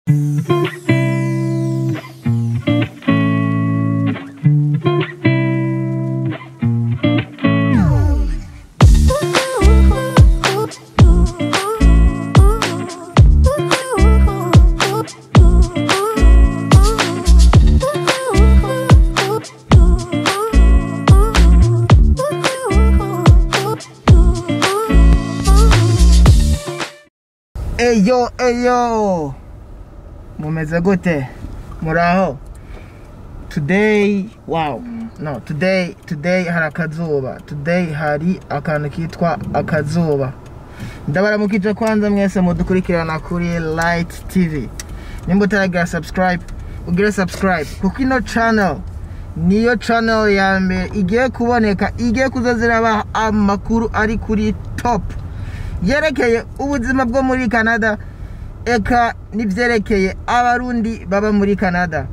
Eyo mumeze gute muraho today hari akazuba today hari akantu kitwa akazuba ndabaramukije kwanza mwese mudukurikirana kuri Light TV nimba utaragira subscribe ugire subscribe kuko ino channel niyo channel ya mbere igiye kuboneka igiye kuzaziraba amakuru ari kuri top yerekeye ubuzima bwo muri Canada eka nivyerekeye abarundi baba muri Canada.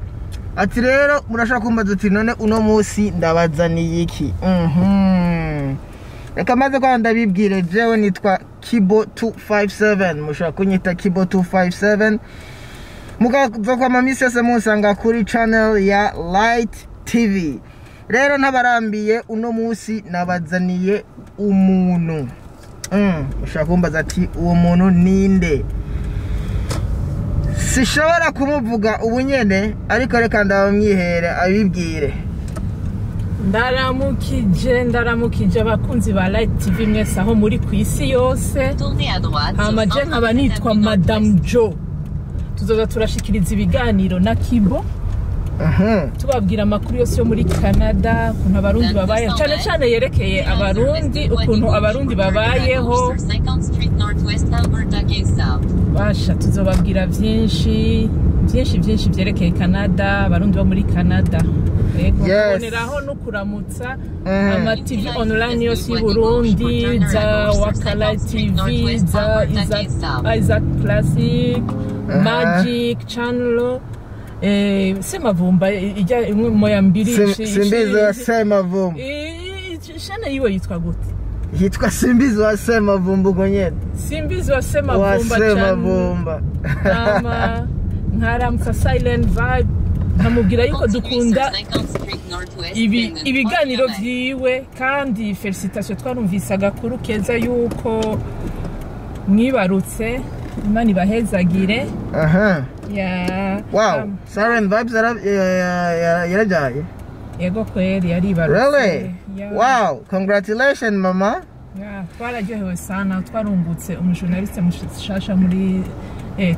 Ati rero murashaka kumbaza uti none uno munsi ndabazaniye iki? Reka maze kwa ndabibwire jewe nitwa Kibo 257 mushaka kunyita Kibo 257 mukaza kwa mamisi yose musanga kuri channel ya Light TV. Rero ntabarambiye uno munsi nabazaniye umuntu ushaka kumbaza ati uwo muntu ninde? Sishobora kumuvuga ubunyene ariko reka ndabamwihere abibwire. Ndaramukije abakunzi ba Light TV mwese aho muri kwisi yose. Amaje nkaba nitwa Madame Jo. Tuzoza turashikiriza ibiganiro na Kibo. Tubabwira amakuru yose yo muri Canada, ukuntu abarundi babaye, cyane yerekeye abarundi, ukuntu abarundi babayeho. Basha tuzobabwira byinshi byerekeye Canada, abarundi bo muri Canada. Yego boneraho no kuramutsa ama TV online yose y'Uburundi, za Wakala TV, za Isaac Classic, Magic Channel. Semavumba ijya imwe moya mbiri Simbizi wa Semavumba shana yiwe yitwa gute? Yitwa Simbizi wa Semavumba uko nyene. Simbizi wa Semavumba ama nkaramutsa Silent Vibe nkamubwira yuko dukunda ibiganiro vyiwe kandi felicitation twarumvise agakuru keza yuko mwibarutse Imana ibahezagire. Wow, Silent Vibes yarajaye. Yego kweli yaribarutse. Really? Wow, congratulations mama. Twararyohewe sana twarungutse umujournaliste mushasha muri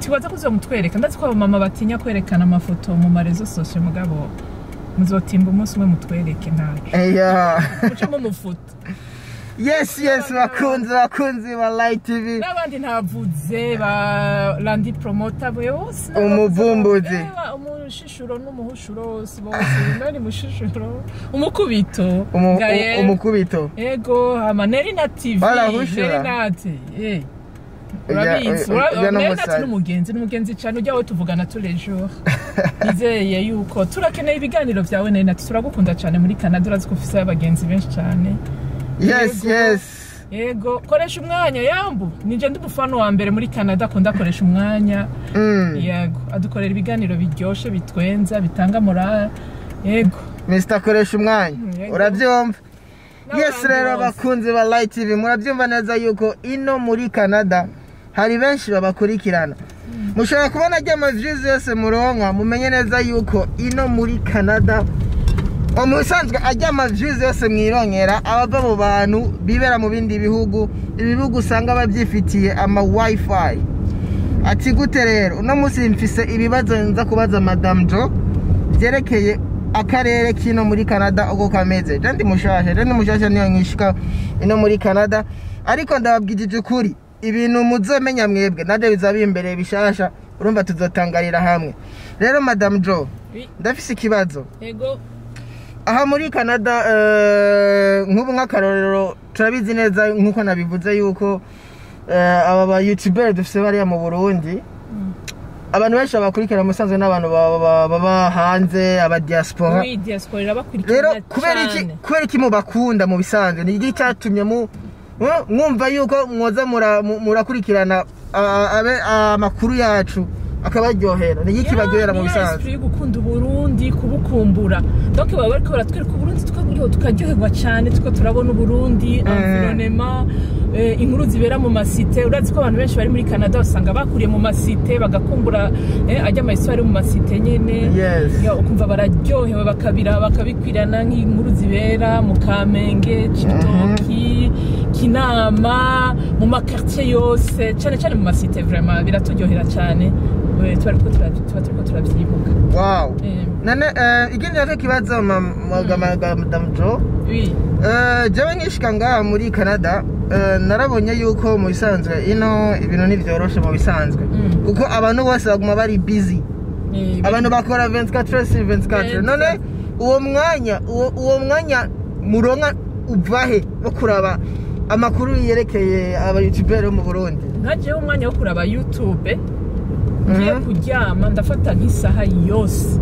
tubaza kuzomutwereka ndazi ko mama batinya kwerekana amafoto mu marezo social mugabo muzotimba umunsi umwe mutwereke ntaco. Muca mu mufoto. Yes, bakunzi ba Light TV. Nabandi ntavuze ba Landi promoter bose. Umuvumbuzi. Umushishuro n'umuhushuro bose. Nani mushishuro? Umukubito. Umukubito. Ego, amaneri na TV. Barahushura. Nati. Urabizi. N'umugenzi cyane ujya we tuvugana tous les jours. Nizeye yuko turakeneye ibiganiro byawe nati turagukunda cyane muri Canada urazikufisa abagenzi benshi cyane. Yes. Yego koresha umwanya yambu nije ndumufano wa mbere muri Canada ko ndakoresha umwanya. Yego adukorera ibiganiro biryoshe bitwenza bitanga morale. Yego Mr koresha umwanya urabyumva. Yes rero abakunzi ba Light TV murabyumva neza yuko ino muri Canada hari benshi babakurikirana. Mushobora kubona ajya views yose muronka mumenye neza yuko ino muri Canada umusanzwe ajya views yose mwirongera abava mu bantu bibera mu bindi bihugu usanga babyifitiye ama wifi. Ati gute rero uno munsi mfise ibibazo nza kubaza Madame Jo byerekeye akarere kino muri Canada uko kameze. Ndi mushasha niyo nkishika ino muri Canada ariko ndababwije ukuri ibintu muzomenya mwebwe nade bizabi imbere bishasha urumva tuzotangarira hamwe. Rero Madame Jo ndafise ikibazo. Yego aha muri Canada nk'ubu nk'akarorero turabizi neza nk'uko nabivuze yuko aba ba YouTuber dufise bari mu Burundi abantu benshi bakurikira musanzwe n'abantu baba hanze aba diaspora. Oui, diaspora bakurikira. Rero kubera iki mubakunda mu bisanzwe ni cyatumye mwumva yuko mwoza murakurikirana amakuru yacu akabaryohera ni iki baryohera mu bisanzwe yo gukunda Burundi kubukumbura donc baba bariko baratwereka Burundi tukaryoherwa cyane tuko turabona Burundi environnement inkuru zibera mu masite urazi ko abantu benshi bari muri Canada usanga bakuriye mu masite bagakumbura ajya amahistoire mu masite nyene ukumva bararyohewe bakabikwirana nk'inkuru zibera mu Kamenge Cibitoki Kinama mu makartier yose cyane mu masite vraiment biraturyohera cyane turiko turavyibuka wow nane igindi yake kibazo Madame Jo jewe nkishika ngaha muri Canada narabonye yuko mu bisanzwe ino ibintu nivyoroshe mu bisanzwe kuko abantu bose baguma bari busy abantu bakora 24/24 none uwo mwanya muronka uvahe wo kuraba amakuru yerekeye aba YouTuber mu Burundi nkaje umwanya wo kuraba YouTube ngiye kuryama ndafata nk'isaha yose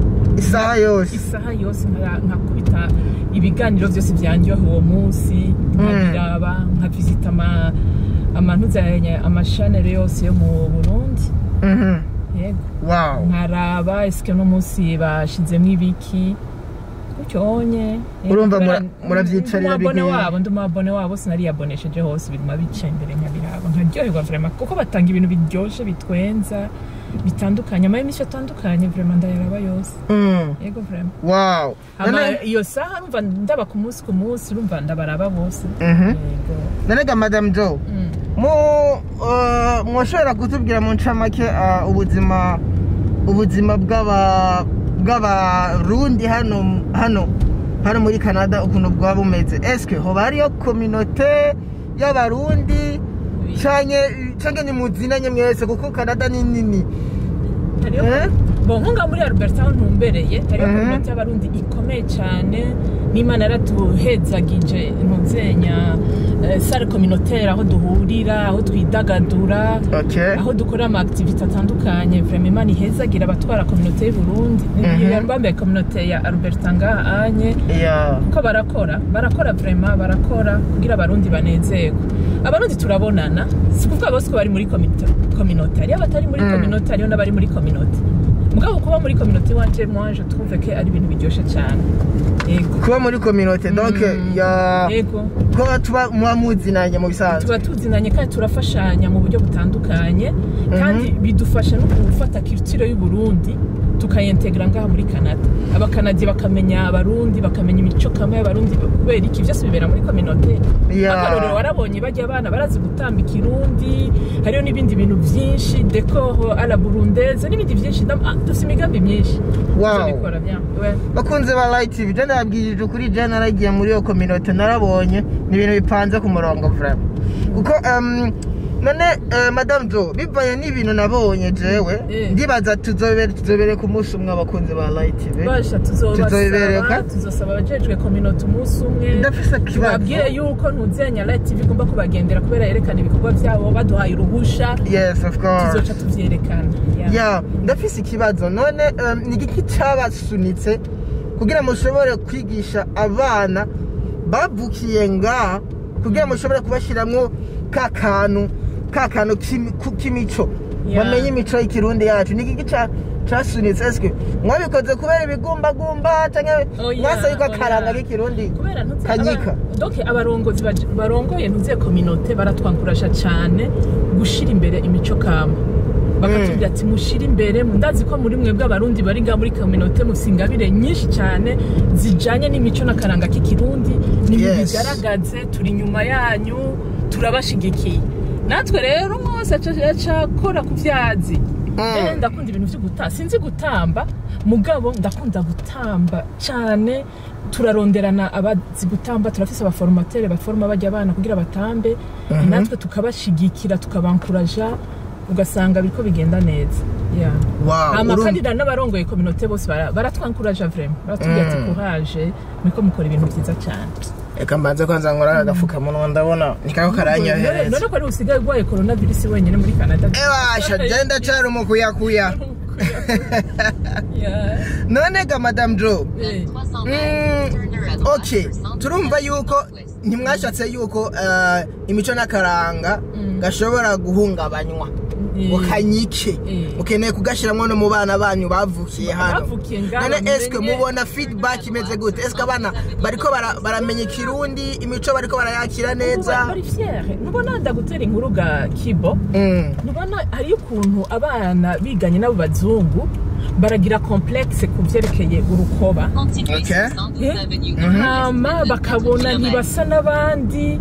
nkakubita ibiganiro byose byanjyohe uwo munsi nkabiraba nkavisita amachanel yose yo mu Burundi wow nkaraba eske no munsi bashizemo ibiki kucyonye urumva muravyicarira ndumabone wabo sinari yabonesheje hose biguma bica imbere nkabiraba nkaryoherwa vraiment kuko batanga ibintu biryoshe bitwenza bitandukanye amayimisho atandukanye vraiment ndayaraba yose yego vraiment wow iyo saha numva ndaba ku munsi urumva ndabaraba bose nanega Madame Jo mwoshobora kutubwira mu ncamake ubuzima bw'abarundi hano muri Canada ukuntu bwaba bumeze eske hoba hariyo communauté y'abarundi canke ni muzinanye mwese kuko Canada ni nini nkunga muri Alberta ntumbereye hariyo communauté y'abarundi ikomeye cyane n'Imana yaratuhezagije ntuzenya salle communautaire aho duhurira aho twidagadura aho dukora ama activité atandukanye vraiment Imana ihezagira abatwara communauté y'u Burundi yambambe communauté ya Alberta ngaanye kuko barakora vraiment barakora kugira abarundi banezerwe abarundi turabonana sikuvuga bose ko bari muri communauté ari abatari muri communauté ari n'abari muri communauté mugabo kuba muri communauté wanje moi je trouve que ari ibintu biryoshe cyane kuba muri communauté donc ko tuba muzinanye mu bisanzwe tuba tuzinanye kandi turafashanya mu buryo butandukanye kandi bidufasha no gufata culture y'u Burundi tukayintegra ngaha muri Canada abakanadi bakamenya abarundi bakamenya imico kama y'abarundi kubera iki byose bibera muri communauté akarorero warabonye bajya abana barazi gutamba ikirundi hariyo n'ibindi bintu byinshi décor à la burundaise n'ibindi byinshi dufite imigambi myinshi bikora bien bakunze ba Light TV je ndabwirije kuri je naragiye muri yo communauté narabonye ni ibintu bipanze ku murongo vraiment kuko none Madame Jo bivaye n'ibintu nabonye jewe ndibaza tuzobere ku munsi umwe abakunze ba Light TV basha tuzosaba abajejwe communauté umunsi umwe ndafise kibazo babwire yuko ntuzenya Light TV igomba kubagendera kubera yerekana ibikorwa byabo baduhaye uruhusha yes of course tuzoca tuvyerekana ndafise ikibazo none ni giki cabasunitse kugira mushobore kwigisha abana bavukiye nga kugira mushobore kubashiramwo kakano kimico bamenye imico y'ikirundi yacu ni giki casunitse eske mwabikoze kubera ibigumbagumba canke mwasa yuko akaranga k'ikirundi kanyika donc abarongozi barongoye ntuze communauté baratwankurasha cyane gushira imbere imico kama bakatubwira ati mushira imbere ndazi ko muri mwebwe abarundi bari nga muri communauté musingabire nyinshi cyane zijanye n'imico n'akaranga k'ikirundi nibigaragaze turi nyuma yanyu turabashigikiye natwe rero mwose acakora kuvyazi ndakunda ibintu byo gutamba sinzi gutamba mugabo ndakunda gutamba cyane turaronderana abazi gutamba turafise abaformateur baforma bajya abana kugira batambe natwe tukabashigikira tukabankuraja ugasanga biriko bigenda neza amakandida n'abarongoye communauté bose baratwankuraja vraiment baratubwira ati courage miko mukora ibintu byiza cyane eka mbanze kwanza nkora agafuka munwa ndabona nikako karanyohereza none ko ari usigaye gwaye coronavirus wenyene muri Canada ebasha genda cyari umukuyakuya none ga Madame Jo okay turumva yuko ntimwashatse yuko imico n'akaranga gashobora guhungabanywa ukanyike ukeneye kugashiramwo no mu bana banyu bavukiye hano none eske mubona feedback imeze gute eske abana bariko baramenya ikirundi imico bariko barayakira neza bari fier nubona ndagutera inkuru ga Kibo nubona hari ukuntu abana biganye n'abo bazungu baragira complexe kuvyerekeye urukoba hama bakabona ntibasa n'abandi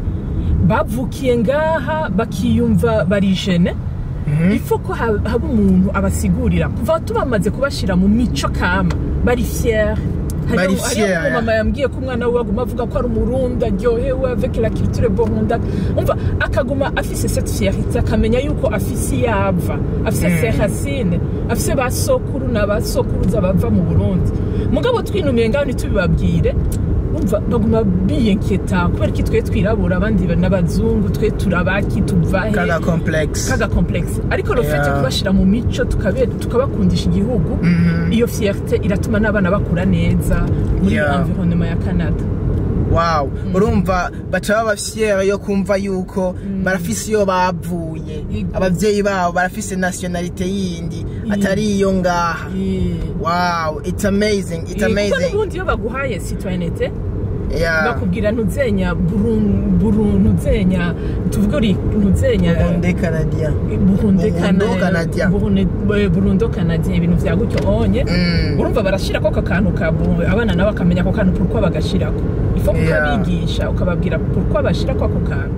bavukiye ngaha bakiyumva barijene ifo ko haba umuntu abasigurira kuva tubamaze kubashira mu mico kama bari fier mama yambwiye ko umwana we aguma avuga ko ari umurundi aryohewe avec la culture burunda umva akaguma afise cette fierté akamenya yuko afise yava afise ses racines afise basokuru n'abasokuruza bava mu Burundi mugabo twinumiye ngaho nitubibabwire umva baguma biyenketa kubera ki twe twirabura abandi n'abazungu twe turabaki tuvahe kaga complexe ariko le fait kubashira mu mico tukabakundisha igihugu iyo fierté iratuma n'abana bakura neza muri environnement ya Canada wow urumva baca baba fier yo kumva yuko barafise iyo bavuye abavyeyi babo barafise nationalité yindi atari iyo ngaha wow it's amazing ubundi yo baguhaye citoyenneté bakubwira ntuzenya ntuzenya tuvuguri ntuzenya Burundo Canadien ibintu vya gutyo onye urumva barashira ko kakantu ka abana nabo akamenya ko kantu pourquoi bagashirako ifo kukabigisha ukababwira pourquoi bashira ko kantu